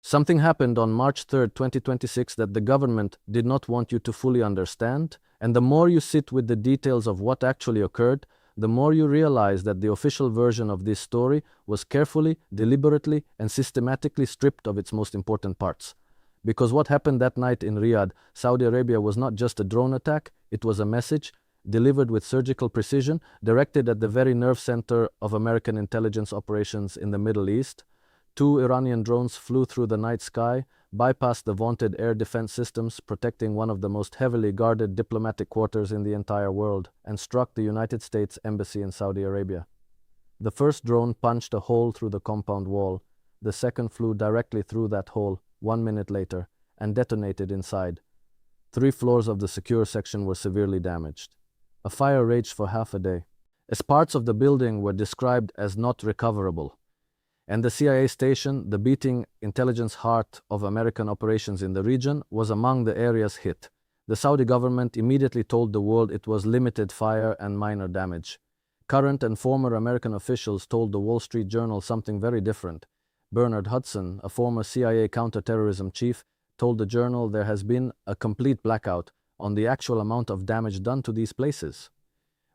Something happened on March 3rd, 2026 that the government did not want you to fully understand, and the more you sit with the details of what actually occurred, the more you realize that the official version of this story was carefully, deliberately, and systematically stripped of its most important parts. Because what happened that night in Riyadh, Saudi Arabia, was not just a drone attack, it was a message, delivered with surgical precision, directed at the very nerve center of American intelligence operations in the Middle East. Two Iranian drones flew through the night sky, bypassed the vaunted air defense systems protecting one of the most heavily guarded diplomatic quarters in the entire world, and struck the United States Embassy in Saudi Arabia. The first drone punched a hole through the compound wall. The second flew directly through that hole 1 minute later and detonated inside. 3 floors of the secure section were severely damaged. A fire raged for half a day, as parts of the building were described as not recoverable. And the CIA station, the beating intelligence heart of American operations in the region, was among the areas hit. The Saudi government immediately told the world it was limited fire and minor damage. Current and former American officials told the Wall Street Journal something very different. Bernard Hudson, a former CIA counterterrorism chief, told the journal there has been a complete blackout on the actual amount of damage done to these places.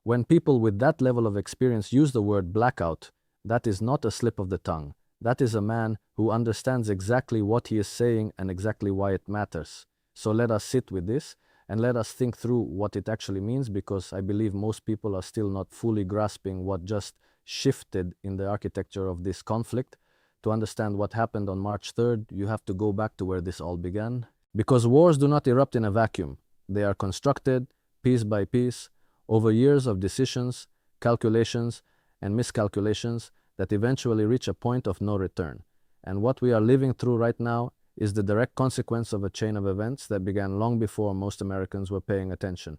When people with that level of experience use the word blackout, that is not a slip of the tongue. That is a man who understands exactly what he is saying and exactly why it matters. So let us sit with this and let us think through what it actually means, because I believe most people are still not fully grasping what just shifted in the architecture of this conflict. To understand what happened on March 3rd, you have to go back to where this all began. Because wars do not erupt in a vacuum. They are constructed, piece by piece, over years of decisions, calculations, and miscalculations that eventually reach a point of no return. And what we are living through right now is the direct consequence of a chain of events that began long before most Americans were paying attention.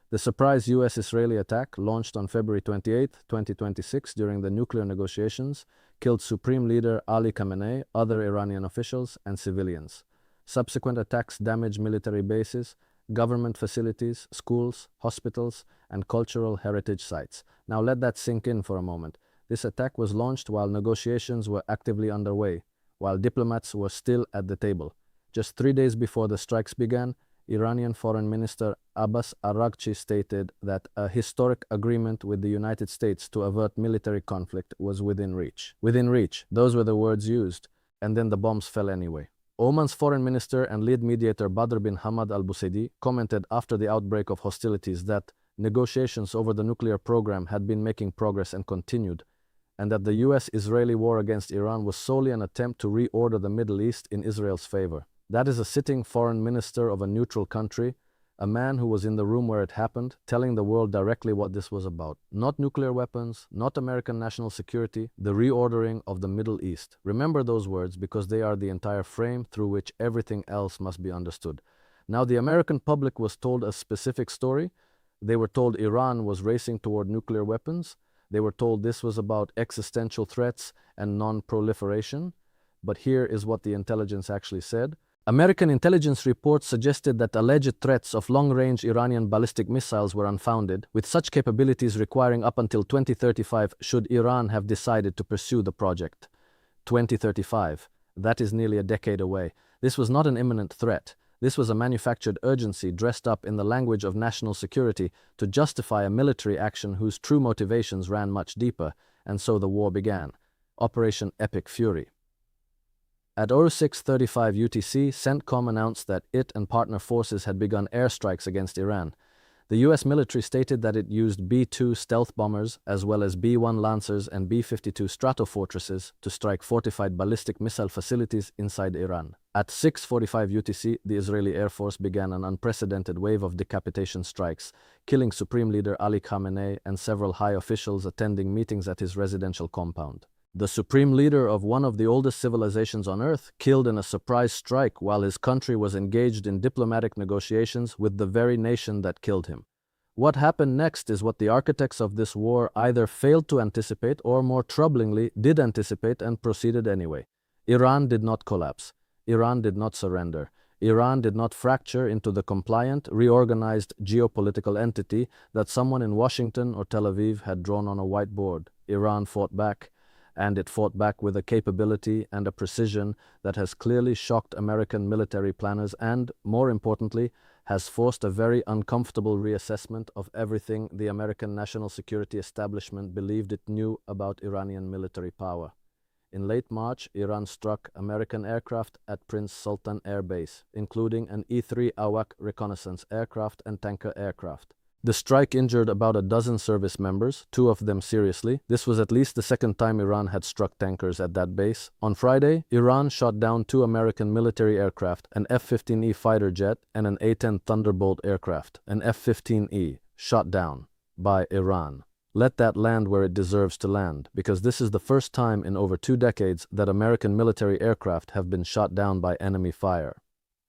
The surprise US-Israeli attack, launched on February 28, 2026 during the nuclear negotiations, killed Supreme Leader Ali Khamenei, other Iranian officials, and civilians. Subsequent attacks damaged military bases, government facilities, schools, hospitals, and cultural heritage sites. Now let that sink in for a moment. This attack was launched while negotiations were actively underway, while diplomats were still at the table. Just 3 days before the strikes began, Iranian Foreign Minister Abbas Araghchi stated that a historic agreement with the United States to avert military conflict was within reach. Within reach, those were the words used, and then the bombs fell anyway. Oman's foreign minister and lead mediator Badr bin Hamad al-Busaidi commented after the outbreak of hostilities that negotiations over the nuclear program had been making progress and continued, and that the US-Israeli war against Iran was solely an attempt to reorder the Middle East in Israel's favor. That is a sitting foreign minister of a neutral country, a man who was in the room where it happened, telling the world directly what this was about. Not nuclear weapons, not American national security, the reordering of the Middle East. Remember those words, because they are the entire frame through which everything else must be understood. Now, the American public was told a specific story. They were told Iran was racing toward nuclear weapons. They were told this was about existential threats and non-proliferation. But here is what the intelligence actually said. American intelligence reports suggested that alleged threats of long-range Iranian ballistic missiles were unfounded, with such capabilities requiring up until 2035 should Iran have decided to pursue the project. 2035. That is nearly a decade away. This was not an imminent threat. This was a manufactured urgency dressed up in the language of national security to justify a military action whose true motivations ran much deeper, and so the war began. Operation Epic Fury. At 06:35 UTC, CENTCOM announced that it and partner forces had begun airstrikes against Iran. The US military stated that it used B-2 stealth bombers as well as B-1 Lancers and B-52 Stratofortresses to strike fortified ballistic missile facilities inside Iran. At 6:45 UTC, the Israeli Air Force began an unprecedented wave of decapitation strikes, killing Supreme Leader Ali Khamenei and several high officials attending meetings at his residential compound. The supreme leader of one of the oldest civilizations on Earth, killed in a surprise strike while his country was engaged in diplomatic negotiations with the very nation that killed him. What happened next is what the architects of this war either failed to anticipate or, more troublingly, did anticipate and proceeded anyway. Iran did not collapse. Iran did not surrender. Iran did not fracture into the compliant, reorganized geopolitical entity that someone in Washington or Tel Aviv had drawn on a whiteboard. Iran fought back. and it fought back with a capability and a precision that has clearly shocked American military planners and, more importantly, has forced a very uncomfortable reassessment of everything the American national security establishment believed it knew about Iranian military power. In late March, Iran struck American aircraft at Prince Sultan Air Base, including an E-3 Awak reconnaissance aircraft and tanker aircraft. The strike injured about a dozen service members, 2 of them seriously. This was at least the second time Iran had struck tankers at that base. On Friday, Iran shot down 2 American military aircraft, an F-15E fighter jet and an A-10 Thunderbolt aircraft, an F-15E, shot down by Iran. Let that land where it deserves to land, because this is the first time in over 2 decades that American military aircraft have been shot down by enemy fire.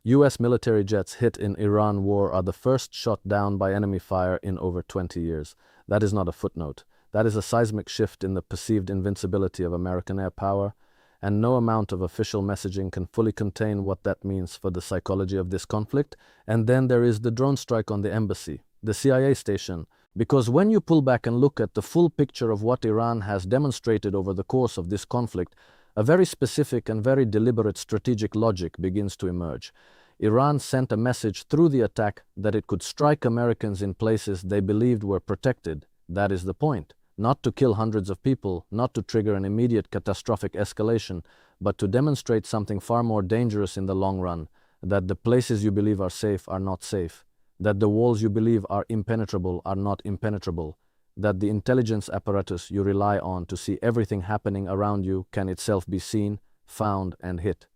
U.S. military jets hit in Iran war are the first shot down by enemy fire in over 20 years. That is not a footnote. That is a seismic shift in the perceived invincibility of American air power, and no amount of official messaging can fully contain what that means for the psychology of this conflict. And then there is the drone strike on the embassy, the CIA station, because when you pull back and look at the full picture of what Iran has demonstrated over the course of this conflict, a very specific and very deliberate strategic logic begins to emerge. Iran sent a message through the attack that it could strike Americans in places they believed were protected. That is the point. Not to kill hundreds of people, not to trigger an immediate catastrophic escalation, but to demonstrate something far more dangerous in the long run, that the places you believe are safe are not safe, that the walls you believe are impenetrable are not impenetrable, that the intelligence apparatus you rely on to see everything happening around you can itself be seen, found, and hit.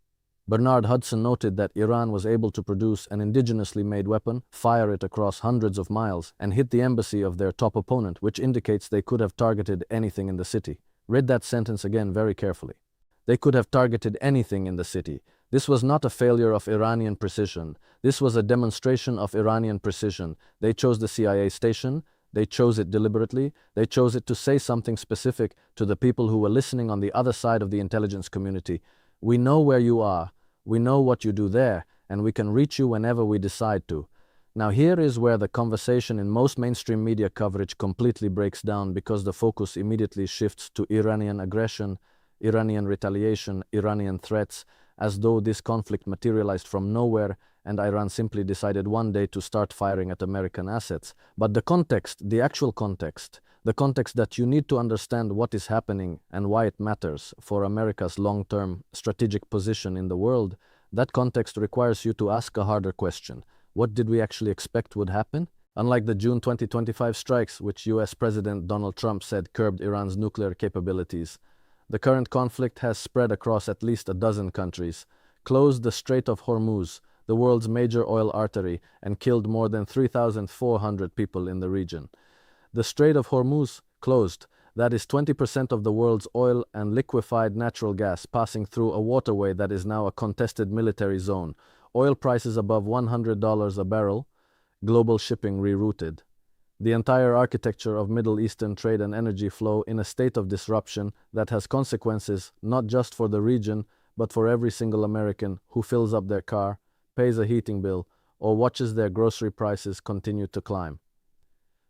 Bernard Hudson noted that Iran was able to produce an indigenously made weapon, fire it across hundreds of miles, and hit the embassy of their top opponent, which indicates they could have targeted anything in the city. Read that sentence again very carefully. They could have targeted anything in the city. This was not a failure of Iranian precision. This was a demonstration of Iranian precision. They chose the CIA station. They chose it deliberately. They chose it to say something specific to the people who were listening on the other side of the intelligence community. We know where you are. We know what you do there, and we can reach you whenever we decide to. Now here is where the conversation in most mainstream media coverage completely breaks down, because the focus immediately shifts to Iranian aggression, Iranian retaliation, Iranian threats, as though this conflict materialized from nowhere and Iran simply decided one day to start firing at American assets. But the context, the actual context, the context that you need to understand what is happening and why it matters for America's long-term strategic position in the world, that context requires you to ask a harder question. What did we actually expect would happen? Unlike the June 2025 strikes, which US President Donald Trump said curbed Iran's nuclear capabilities, the current conflict has spread across at least a dozen countries, closed the Strait of Hormuz, the world's major oil artery, and killed more than 3,400 people in the region. The Strait of Hormuz closed. That is 20% of the world's oil and liquefied natural gas passing through a waterway that is now a contested military zone. Oil prices above $100 a barrel, global shipping rerouted. The entire architecture of Middle Eastern trade and energy flow in a state of disruption that has consequences not just for the region, but for every single American who fills up their car, pays a heating bill, or watches their grocery prices continue to climb.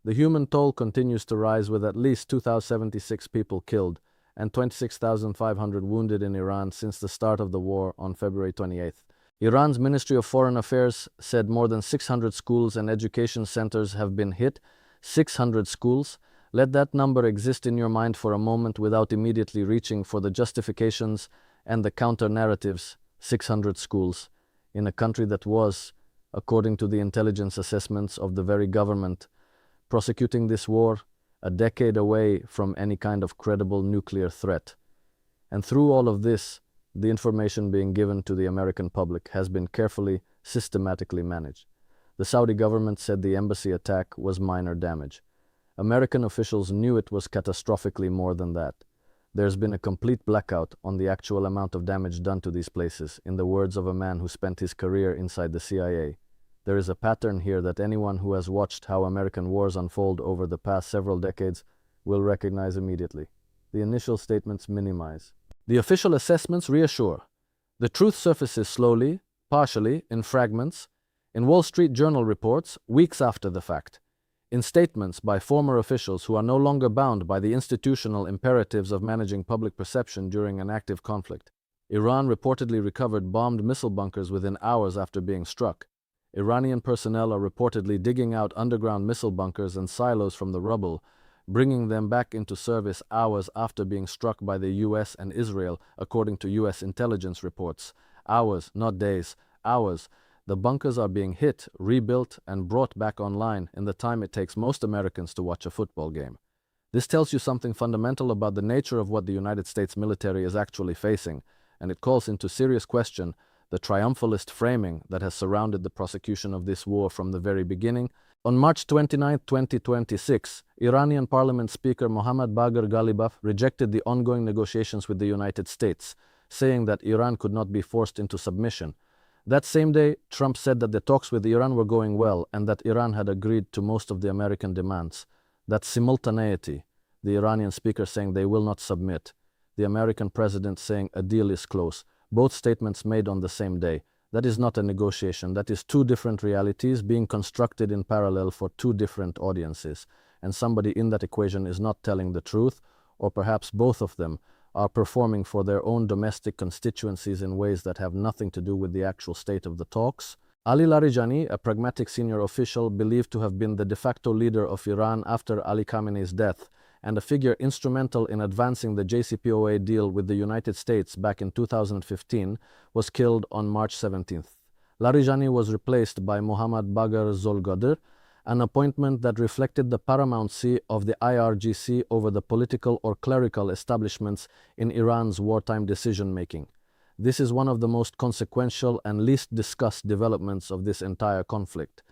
The human toll continues to rise, with at least 2,076 people killed and 26,500 wounded in Iran since the start of the war on February 28th. Iran's Ministry of Foreign Affairs said more than 600 schools and education centers have been hit. 600 schools. Let that number exist in your mind for a moment without immediately reaching for the justifications and the counter-narratives. 600 schools in a country that was, according to the intelligence assessments of the very government prosecuting this war, a decade away from any kind of credible nuclear threat. And through all of this, the information being given to the American public has been carefully, systematically managed. The Saudi government said the embassy attack was minor damage. American officials knew it was catastrophically more than that. There's been a complete blackout on the actual amount of damage done to these places, in the words of a man who spent his career inside the CIA. There is a pattern here that anyone who has watched how American wars unfold over the past several decades will recognize immediately. The initial statements minimize. The official assessments reassure. The truth surfaces slowly, partially, in fragments, in Wall Street Journal reports, weeks after the fact. In statements by former officials who are no longer bound by the institutional imperatives of managing public perception during an active conflict, Iran reportedly recovered bombed missile bunkers within hours after being struck. Iranian personnel are reportedly digging out underground missile bunkers and silos from the rubble, bringing them back into service hours after being struck by the US and Israel, according to US intelligence reports. Hours, not days, hours. The bunkers are being hit, rebuilt, and brought back online in the time it takes most Americans to watch a football game. This tells you something fundamental about the nature of what the United States military is actually facing, and it calls into serious question the triumphalist framing that has surrounded the prosecution of this war from the very beginning. On March 29, 2026, Iranian Parliament Speaker Mohammad Bagher Ghalibaf rejected the ongoing negotiations with the United States, saying that Iran could not be forced into submission. That same day, Trump said that the talks with Iran were going well and that Iran had agreed to most of the American demands. That simultaneity, the Iranian speaker saying they will not submit, the American president saying a deal is close, both statements made on the same day. That is not a negotiation, that is two different realities being constructed in parallel for two different audiences. And somebody in that equation is not telling the truth, or perhaps both of them are performing for their own domestic constituencies in ways that have nothing to do with the actual state of the talks. Ali Larijani, a pragmatic senior official believed to have been the de facto leader of Iran after Ali Khamenei's death, and a figure instrumental in advancing the JCPOA deal with the United States back in 2015, was killed on March 17th. Larijani was replaced by Mohammad Bagher Zolgadr, an appointment that reflected the paramountcy of the IRGC over the political or clerical establishments in Iran's wartime decision-making. This is one of the most consequential and least discussed developments of this entire conflict.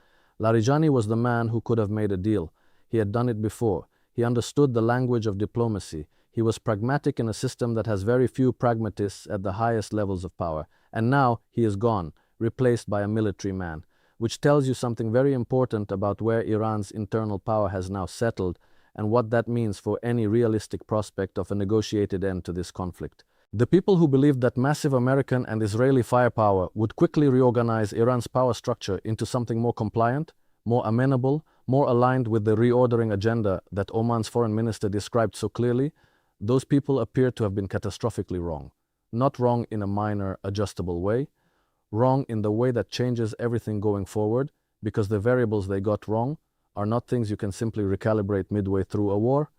Larijani was the man who could have made a deal. He had done it before. He understood the language of diplomacy. He was pragmatic in a system that has very few pragmatists at the highest levels of power. And now he is gone, replaced by a military man, which tells you something very important about where Iran's internal power has now settled and what that means for any realistic prospect of a negotiated end to this conflict. The people who believed that massive American and Israeli firepower would quickly reorganize Iran's power structure into something more compliant, more amenable, more aligned with the reordering agenda that Oman's foreign minister described so clearly, those people appear to have been catastrophically wrong. Not wrong in a minor, adjustable way, wrong in the way that changes everything going forward, because the variables they got wrong are not things you can simply recalibrate midway through a war.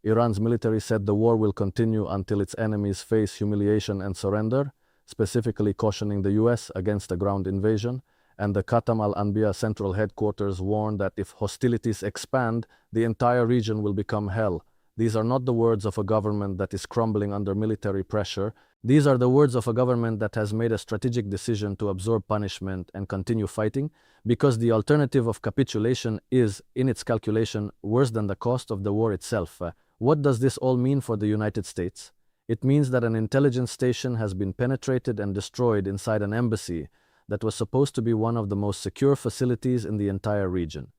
Iran's military said the war will continue until its enemies face humiliation and surrender, specifically cautioning the US against a ground invasion, and the Khatam al-Anbiya central headquarters warned that if hostilities expand, the entire region will become hell. These are not the words of a government that is crumbling under military pressure. These are the words of a government that has made a strategic decision to absorb punishment and continue fighting, because the alternative of capitulation is, in its calculation, worse than the cost of the war itself. What does this all mean for the United States? It means that an intelligence station has been penetrated and destroyed inside an embassy that was supposed to be one of the most secure facilities in the entire region.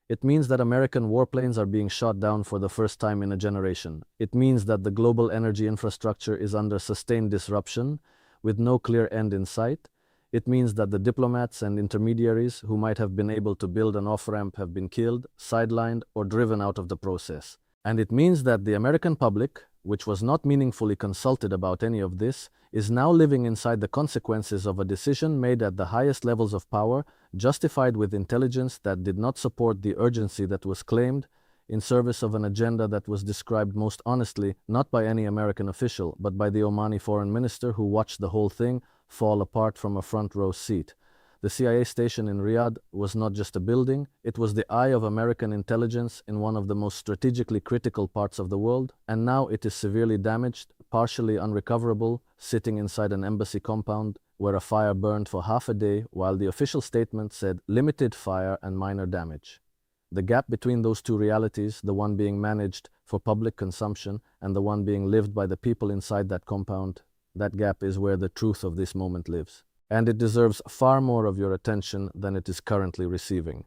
It means that American warplanes are being shot down for the first time in a generation. It means that the global energy infrastructure is under sustained disruption, with no clear end in sight. It means that the diplomats and intermediaries who might have been able to build an off-ramp have been killed, sidelined, or driven out of the process. And it means that the American public, which was not meaningfully consulted about any of this, is now living inside the consequences of a decision made at the highest levels of power, justified with intelligence that did not support the urgency that was claimed, in service of an agenda that was described most honestly not by any American official, but by the Omani foreign minister who watched the whole thing fall apart from a front row seat. The CIA station in Riyadh was not just a building, it was the eye of American intelligence in one of the most strategically critical parts of the world, and now it is severely damaged, partially unrecoverable, sitting inside an embassy compound where a fire burned for half a day while the official statement said limited fire and minor damage. The gap between those two realities, the one being managed for public consumption and the one being lived by the people inside that compound, that gap is where the truth of this moment lives. And it deserves far more of your attention than it is currently receiving.